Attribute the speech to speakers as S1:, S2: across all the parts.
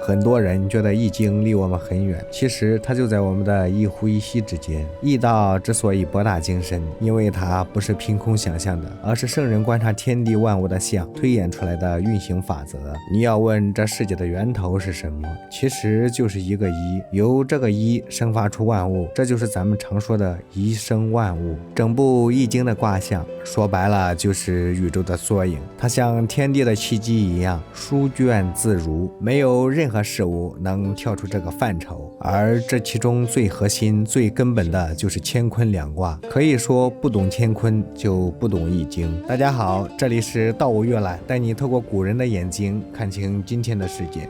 S1: 很多人觉得易经离我们很远，其实它就在我们的一呼一吸之间。易道之所以博大精深，因为它不是凭空想象的，而是圣人观察天地万物的象推演出来的运行法则。你要问这世界的源头是什么，其实就是一个一，由这个一生发出万物，这就是咱们常说的一生万物。整部易经的卦象说白了就是宇宙的缩影，它像天地的契机一样，书卷自如，没有任何事物能跳出这个范畴。而这其中最核心最根本的就是乾坤两卦，可以说不懂乾坤就不懂易经。大家好，这里是道物阅览，带你透过古人的眼睛看清今天的世界。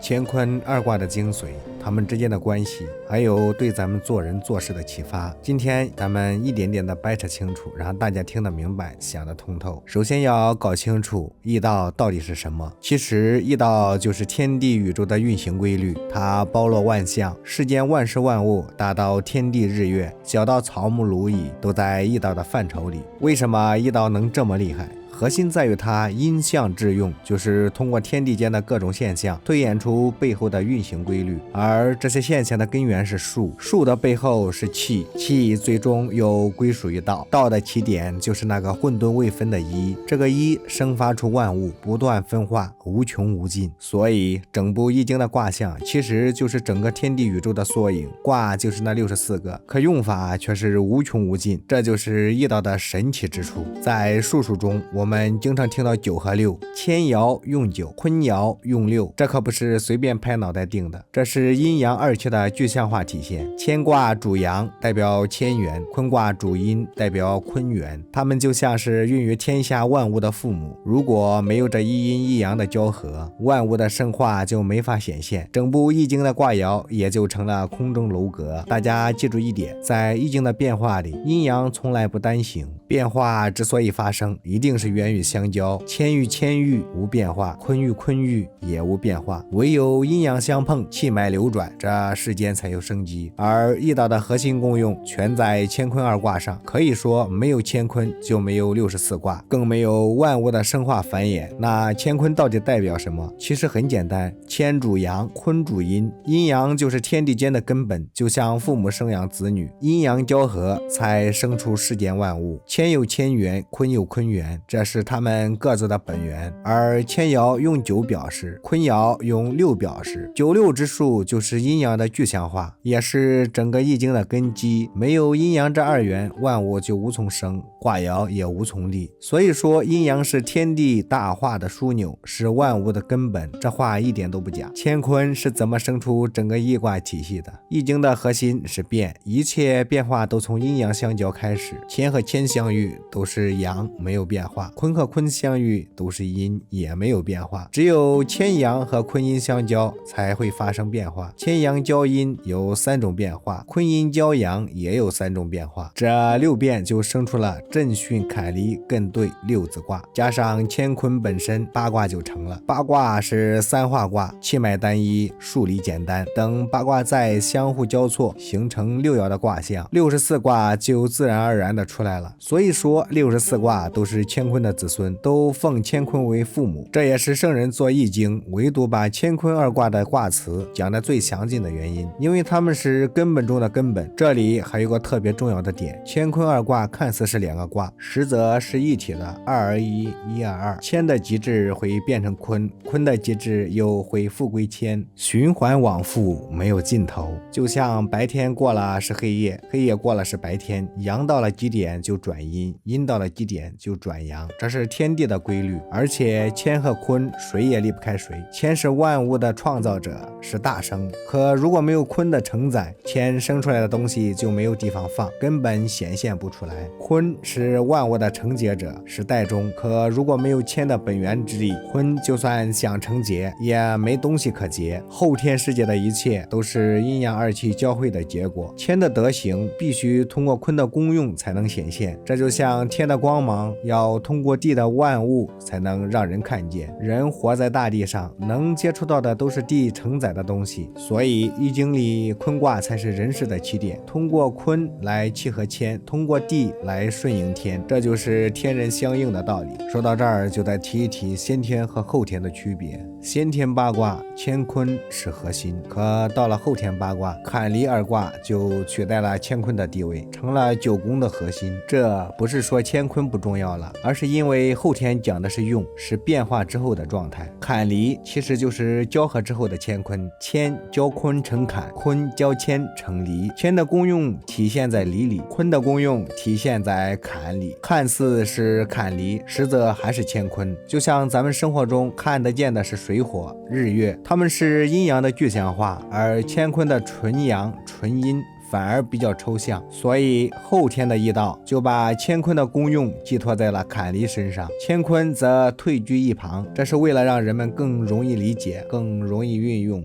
S1: 乾坤二卦的精髓，他们之间的关系，还有对咱们做人做事的启发，今天咱们一点点的掰扯清楚，让大家听得明白，想得通透。首先要搞清楚易道到底是什么。其实易道就是天地宇宙的运行规律，它包罗万象，世间万事万物，大到天地日月，小到草木蝼蚁，都在易道的范畴里。为什么易道能这么厉害？核心在于它因象致用，就是通过天地间的各种现象推演出背后的运行规律。而这些现象的根源是数，数的背后是气，气最终又归属于道，道的起点就是那个混沌未分的一，这个一生发出万物，不断分化，无穷无尽。所以整部易经的卦象其实就是整个天地宇宙的缩影，卦就是那64个，可用法却是无穷无尽，这就是易道的神奇之处。在术数中，我们经常听到9和6，乾爻用9，坤爻用6，这可不是随便拍脑袋定的，这是阴阳二气的具象化体现。乾卦主阳，代表乾元；坤卦主阴，代表坤元。它们就像是孕育天下万物的父母，如果没有这一阴一阳的交合，万物的生化就没法显现，整部易经的卦爻也就成了空中楼阁。大家记住一点，在易经的变化里，阴阳从来不单行，变化之所以发生，一定是源于相交。乾与乾遇无变化，坤与坤遇也无变化，唯有阴阳相碰，气脉流转，这世间才有生机。而易道的核心功用全在乾坤二卦上，可以说没有乾坤就没有64卦，更没有万物的生化繁衍。那乾坤到底代表什么？其实很简单，乾主阳，坤主阴，阴阳就是天地间的根本，就像父母生养子女，阴阳交合才生出世间万物。乾有乾元，坤有坤元，这是他们各自的本源。而乾爻用9表示，坤爻用6表示，96之数就是阴阳的具象化，也是整个易经的根基。没有阴阳这二元，万物就无从生，卦爻也无从立。所以说阴阳是天地大化的枢纽，是万物的根本，这话一点都不假。乾坤是怎么生出整个易卦体系的？易经的核心是变，一切变化都从阴阳相交开始。乾和乾相遇都是阳，没有变化；坤和坤相遇都是阴，也没有变化。只有乾阳和坤阴相交才会发生变化。乾阳交阴有3种变化，坤阴交阳也有3种变化。这6变就生出了震巽坎离艮兑6字卦，加上乾坤本身，8卦就成了。8卦是3化卦，气脉单一，数理简单，等8卦再相互交错，形成6爻的卦象，64卦就自然而然的出来了。所以说64卦都是乾坤的子孙，都奉乾坤为父母，这也是圣人做易经唯独把乾坤二卦的卦辞讲得最详尽的原因，因为他们是根本中的根本。这里还有个特别重要的点，乾坤二卦看似是2个卦，实则是一体的，2而1，1而2。乾的极致会变成坤，坤的极致又会复归乾，循环往复，没有尽头。就像白天过了是黑夜，黑夜过了是白天，阳到了极点就转阴，阴到了极点就转阳，这是天地的规律。而且乾和坤谁也离不开谁，乾是万物的创造者，是大生，可如果没有坤的承载，乾生出来的东西就没有地方放，根本显现不出来。坤是万物的承接者，是代中，可如果没有乾的本源之力，坤就算想承接也没东西可结。后天世界的一切都是阴阳二气交汇的结果，乾的德行必须通过坤的功用才能显现，这就像天的光芒要通通过地的万物才能让人看见。人活在大地上，能接触到的都是地承载的东西，所以易经里坤卦才是人世的起点。通过坤来契合谦，通过地来顺应天，这就是天人相应的道理。说到这儿，就再提一提先天和后天的区别。先天八卦乾坤是核心，可到了后天八卦坎离二卦就取代了乾坤的地位，成了九宫的核心。这不是说乾坤不重要了，而是因为后天讲的是用，是变化之后的状态。坎离其实就是交合之后的乾坤，谦交坤成坎，坤交谦成离。谦的功用体现在离里，坤的功用体现在坎里。看似是坎离，实则还是乾坤。就像咱们生活中看得见的是水火日月，它们是阴阳的具象化，而乾坤的纯阳纯阴反而比较抽象，所以后天的易道就把乾坤的功用寄托在了坎离身上，乾坤则退居一旁，这是为了让人们更容易理解，更容易运用。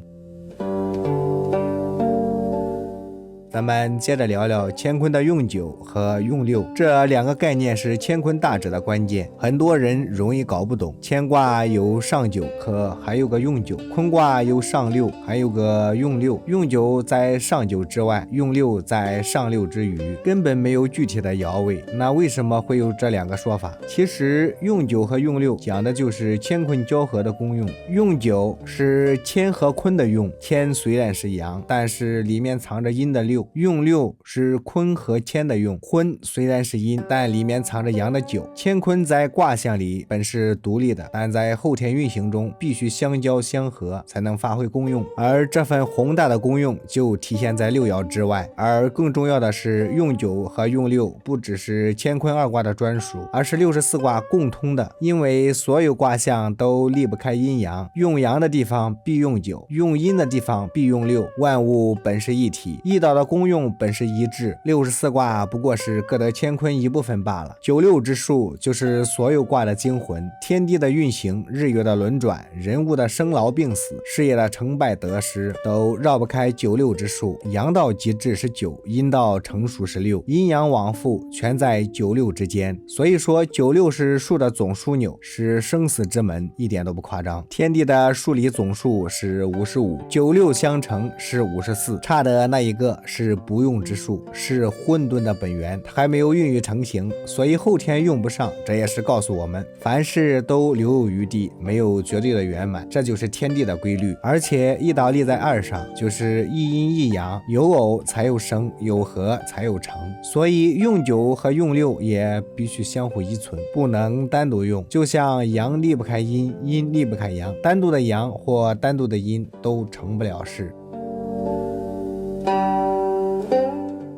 S1: 咱们接着聊聊乾坤的用九和用六，这两个概念是乾坤大旨的关键，很多人容易搞不懂。乾卦有上九，可还有个用九；坤卦有上六，还有个用六。用九在上九之外，用六在上六之余，根本没有具体的爻位。那为什么会有这两个说法？其实用九和用六讲的就是乾坤交合的功用。用九是乾和坤的用，乾虽然是阳，但是里面藏着阴的六。用六是坤和谦的用，坤虽然是阴，但里面藏着阳的九。乾坤在卦象里本是独立的，但在后天运行中必须相交相合才能发挥功用，而这份宏大的功用就体现在六爻之外。而更重要的是，用九和用六不只是乾坤二卦的专属，而是64卦共通的，因为所有卦象都离不开阴阳，用阳的地方必用九，用阴的地方必用六，万物本是一体，易道的功用本是一致，64卦不过是各得乾坤一部分罢了。96之数就是所有卦的精魂，天地的运行，日月的轮转，人物的生老病死，事业的成败得失，都绕不开96之数。阳道极致是9，阴道成熟是6，阴阳往复全在96之间。所以说96是数的总枢纽，是生死之门，一点都不夸张。天地的数理总数是55，96相乘是54，差的那一个是不用之数，是混沌的本源，它还没有孕育成型，所以后天用不上。这也是告诉我们，凡事都留有余地，没有绝对的圆满，这就是天地的规律。而且一道立在二上，就是一阴一阳，有偶才有生，有合才有成，所以用9和用6也必须相互依存，不能单独用。就像阳离不开阴，阴离不开阳，单独的阳或单独的阴都成不了事。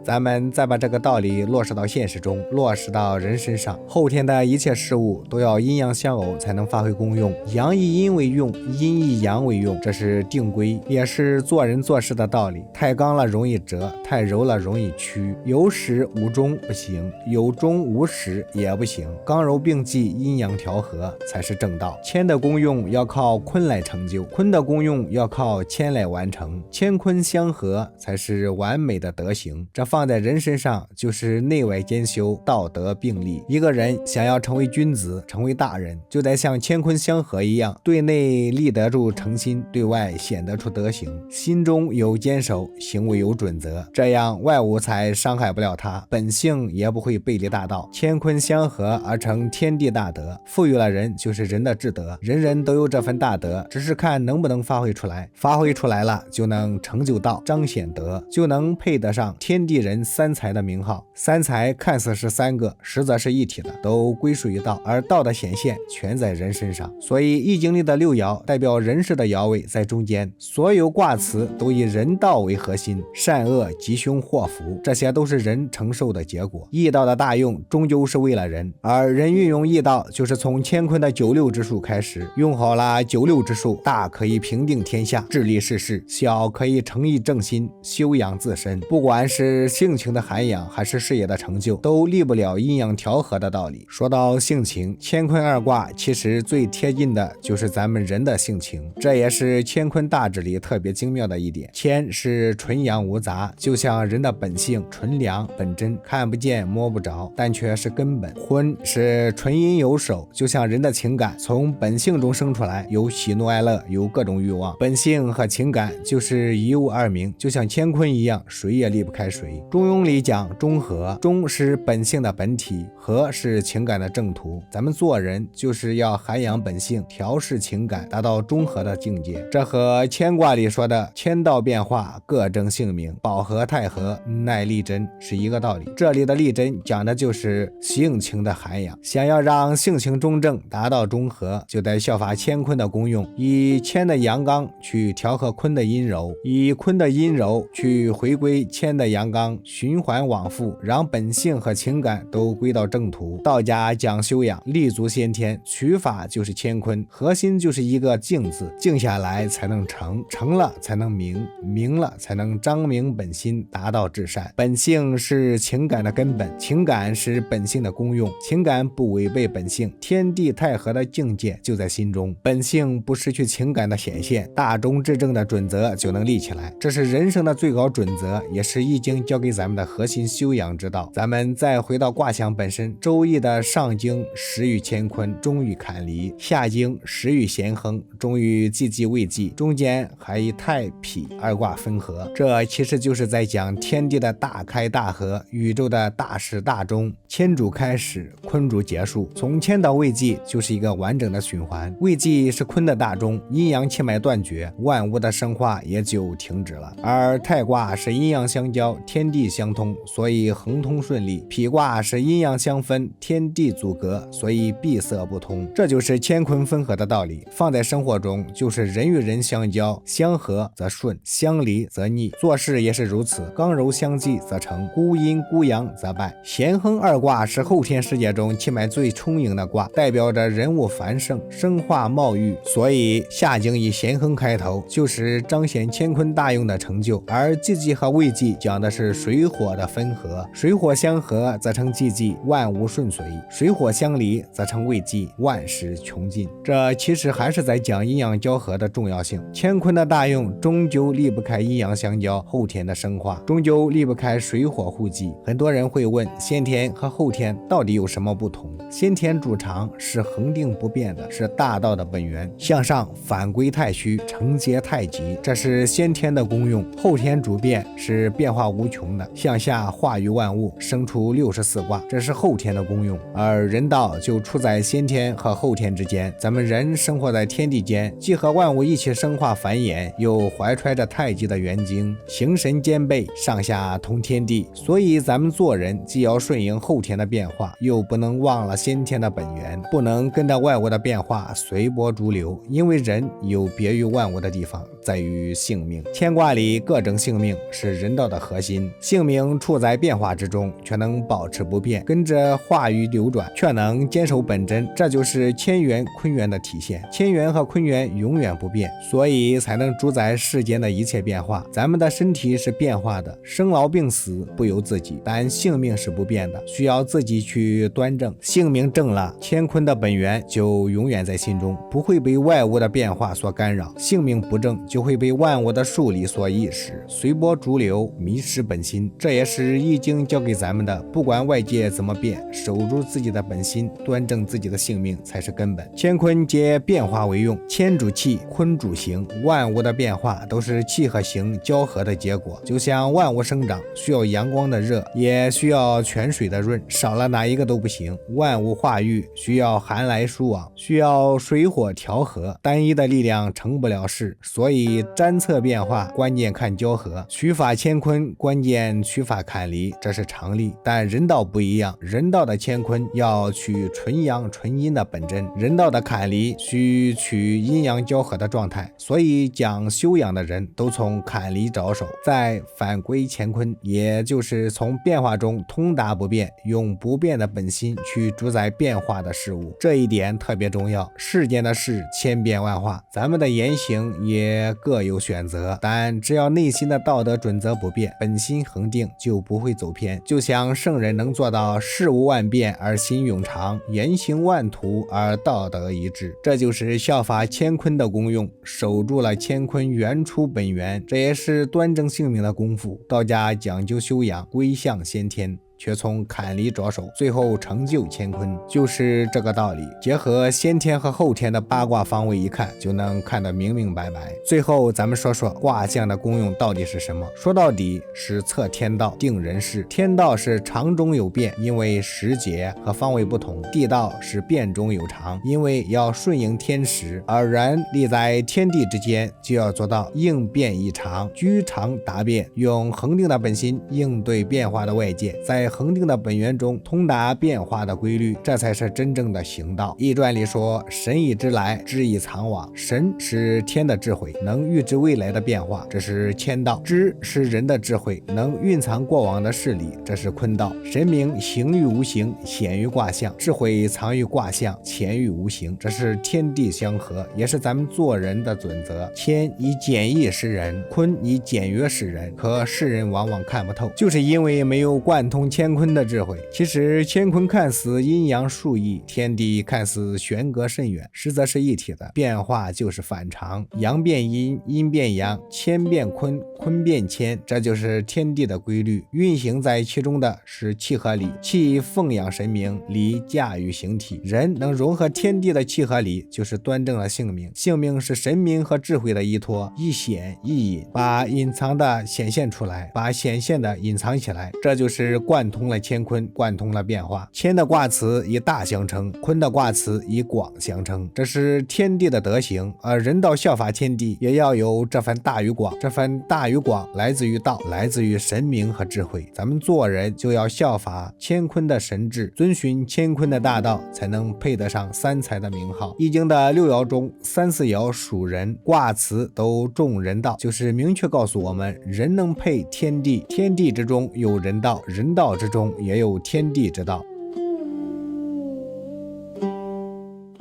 S1: 咱们再把这个道理落实到现实中，落实到人身上，后天的一切事物都要阴阳相偶才能发挥功用，阳以阴为用，阴以阳为用，这是定规，也是做人做事的道理。太刚了容易折，太柔了容易屈，有始无终不行，有终无始也不行，刚柔并济，阴阳调和才是正道。谦的功用要靠坤来成就，坤的功用要靠谦来完成，乾坤相合才是完美的德行。这放在人身上就是内外兼修，道德并立。一个人想要成为君子，成为大人，就得像乾坤相合一样，对内立得住诚心，对外显得出德行，心中有坚守，行为有准则，这样外物才伤害不了他，本性也不会背离大道。乾坤相合而成天地大德，赋予了人就是人的至德，人人都有这份大德，只是看能不能发挥出来，发挥出来了就能成就道，彰显德，就能配得上天地人三才的名号。三才看似是3个，实则是一体的，都归属于道，而道的显现全在人身上。所以易经里的6爻代表人事的爻位在中间，所有卦辞都以人道为核心，善恶吉凶祸福，这些都是人承受的结果。易道的大用终究是为了人，而人运用易道就是从乾坤的96之数开始，用好了96之数，大可以平定天下，治理世事，小可以诚意正心，修养自身。不管是性情的涵养还是事业的成就，都离不了阴阳调和的道理。说到性情，乾坤二卦其实最贴近的就是咱们人的性情，这也是乾坤大志里特别精妙的一点。乾是纯阳无杂，就像人的本性，纯良本真，看不见摸不着，但却是根本。坤是纯阴有守，就像人的情感从本性中生出来，有喜怒哀乐，有各种欲望。本性和情感就是一物二名，就像乾坤一样，谁也离不开谁。中庸里讲中和，中是本性的本体，和是情感的正途。咱们做人就是要涵养本性，调试情感，达到中和的境界。这和乾卦里说的天道变化，各正性命，保和泰和，耐力贞是一个道理。这里的力贞讲的就是性情的涵养，想要让性情中正，达到中和，就得效法乾坤的功用，以乾的阳刚去调和坤的阴柔，以坤的阴柔去回归乾的阳刚，循环往复，让本性和情感都归到正途。道家讲修养，立足先天，取法就是乾坤，核心就是一个静字，静下来才能成，成了才能明，明了才能彰明本心，达到至善。本性是情感的根本，情感是本性的功用，情感不违背本性，天地太和的境界就在心中。本性不失去情感的显现，大中至正的准则就能立起来。这是人生的最高准则，也是易经教给咱们的核心修养之道。咱们再回到卦象本身，周易的上经始于乾坤，终于坎离，下经始于咸亨，终于既济未济，中间还以太否二卦分合。这其实就是在讲天地的大开大合，宇宙的大始大终，乾主开始，坤主结束，从乾到未济就是一个完整的循环。未济是坤的大终，阴阳气脉断绝，万物的生化也就停止了。而太卦是阴阳相交，天地相通，所以亨通顺利。否卦是阴阳相分，天地阻隔，所以闭塞不通。这就是乾坤分合的道理，放在生活中就是人与人相交，相合则顺，相离则逆。做事也是如此，刚柔相济则成，孤阴孤阳则败。咸亨二卦是后天世界中气脉最充盈的卦，代表着人物繁盛，生化茂育，所以下经以咸亨开头，就是彰显乾坤大用的成就。而既济和未济讲的是水火的分合，水火相合则成既济，万物顺遂；水火相离则成未济，万事穷尽。这其实还是在讲阴阳交合的重要性。乾坤的大用终究离不开阴阳相交，后天的生化终究离不开水火互济。很多人会问，先天和后天到底有什么不同？先天主常是恒定不变的，是大道的本源，向上反归太虚，承接太极，这是先天的功用。后天主变是变化无穷的，向下化于万物，生出64卦，这是后天的功用。而人道就处在先天和后天之间，咱们人生活在天地间，既和万物一起生化繁衍，又怀揣着太极的元精，形神兼备，上下通天地。所以咱们做人既要顺应后天的变化，又不能忘了先天的本源，不能跟着外物的变化随波逐流，因为人有别于万物的地方在于性命。天卦里各正性命是人道的核心，性命处在变化之中，却能保持不变，跟着化于流转，却能坚守本真，这就是乾元坤元的体现。乾元和坤元永远不变，所以才能主宰世间的一切变化。咱们的身体是变化的，生老病死不由自己，但性命是不变的，需要自己去端正。性命正了，乾坤的本源就永远在心中，不会被外物的变化所干扰。性命不正，就会被万物的数理所意识，随波逐流，迷失本心。这也是易经教给咱们的，不管外界怎么变，守住自己的本心，端正自己的性命才是根本。乾坤皆变化为用，乾主气，坤主形，万物的变化都是气和形交合的结果。就像万物生长需要阳光的热，也需要泉水的润，少了哪一个都不行。万物化育需要寒来暑往，需要水火调和，单一的力量成不了事，所以占测变化关键看交合，取法乾坤关键取法坎离，这是常理。但人道不一样，人道的乾坤要取纯阳纯阴的本真，人道的坎离需取阴阳交合的状态，所以讲修养的人都从坎离着手，再反归乾坤，也就是从变化中通达不变，用不变的本心去主宰变化的事物，这一点特别重要。世间的事千变万化，咱们的言行也各有选择，但只要内心的道德准则不变，本心恒定，就不会走偏。就像圣人能做到事无万变而心永长，言行万途而道德一致，这就是效法乾坤的功用，守住了乾坤原出本源，这也是端正性命的功夫。道家讲究修养，归向先天，却从坎离着手，最后成就乾坤，就是这个道理。结合先天和后天的八卦方位一看，就能看得明明白白。最后咱们说说卦象的功用到底是什么？说到底是测天道，定人事。天道是常中有变，因为时节和方位不同；地道是变中有常，因为要顺应天时。而人立在天地之间，就要做到应变异常，居常达变，用恒定的本心应对变化的外界，在恒定的本源中通达变化的规律，这才是真正的行道。易传里说，神以知来，知以藏往。神是天的智慧，能预知未来的变化，这是天道；知是人的智慧，能蕴藏过往的事理，这是坤道。神明行于无形，显于卦象；智慧藏于卦象，潜于无形，这是天地相合，也是咱们做人的准则。天以简易示人，坤以简约示人，可世人往往看不透，就是因为没有贯通乾坤的智慧。其实乾坤看似阴阳数异，天地看似悬隔甚远，实则是一体的。变化就是反常，阳变阴，阴变阳，乾变坤，坤变乾，这就是天地的规律。运行在其中的是气和理，气奉养神明，理驾驭形体。人能融合天地的气和理，就是端正了性命。性命是神明和智慧的依托，一显一隐，把隐藏的显现出来，把显现的隐藏起来，这就是贯通了乾坤，贯通了变化。乾的卦辞以大相称，坤的卦辞以广相称，这是天地的德行。而人道效法天地，也要有这份大与广，这份大与广来自于道，来自于神明和智慧。咱们做人就要效法乾坤的神智，遵循乾坤的大道，才能配得上三才的名号。易经的六爻中，3、4爻属人，卦辞都重人道，就是明确告诉我们，人能配天地，天地之中有人道，人道之中也有天地之道。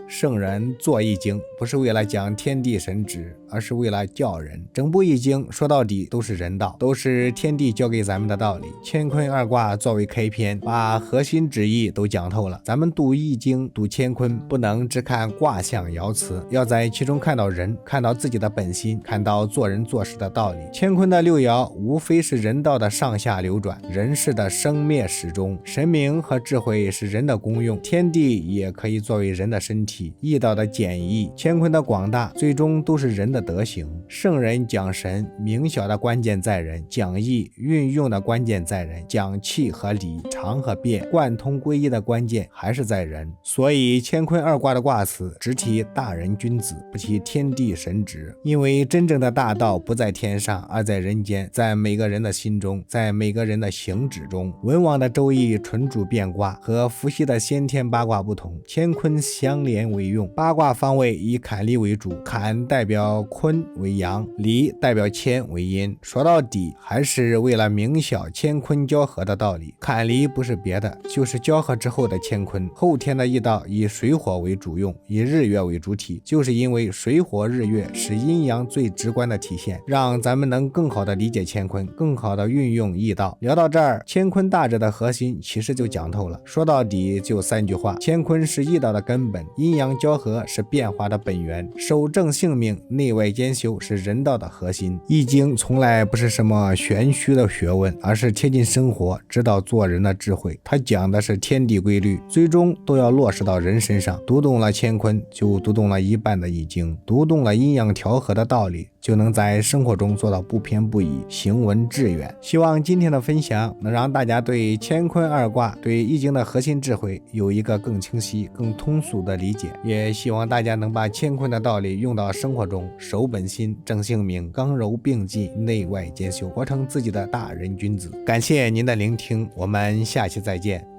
S1: 圣人做易经不是为了讲天地神旨，而是为了教人。整部易经说到底都是人道，都是天地教给咱们的道理。乾坤二卦作为开篇，把核心旨意都讲透了。咱们读易经读乾坤，不能只看卦象爻辞，要在其中看到人，看到自己的本心，看到做人做事的道理。乾坤的六爻无非是人道的上下流转，人事的生灭始终。神明和智慧是人的功用，天地也可以作为人的身体。易道的简易，乾坤的广大，最终都是人的德行。圣人讲神，明晓的关键在人；讲义，运用的关键在人；讲气和理，常和变，贯通归一的关键还是在人。所以乾坤二卦的卦辞只提大人君子，不提天地神旨，因为真正的大道不在天上，而在人间，在每个人的心中，在每个人的行止中。文王的周易纯主变卦，和伏羲的先天八卦不同，乾坤相连为用。八卦方位以坎离为主，坎代表坤为阳，离代表乾为阴。说到底还是为了明晓乾坤交合的道理。坎离不是别的，就是交合之后的乾坤。后天的易道以水火为主用，以日月为主体，就是因为水火日月是阴阳最直观的体现，让咱们能更好的理解乾坤，更好的运用易道。聊到这儿，乾坤大致的核心其实就讲透了。说到底就3句话：乾坤是易道的根本，阴阳交合是变化的本源，守正性命，内外兼修是人道的核心。易经从来不是什么玄虚的学问，而是贴近生活，指导做人的智慧。它讲的是天地规律，最终都要落实到人身上。读懂了乾坤，就读懂了一半的易经；读懂了阴阳调和的道理，就能在生活中做到不偏不倚，行文致远。希望今天的分享能让大家对乾坤二卦、对易经的核心智慧有一个更清晰、更通俗的理解，也希望大家能把乾坤的道理用到生活中，守本心，正性命，刚柔并济，内外兼修，活成自己的大人君子。感谢您的聆听，我们下期再见。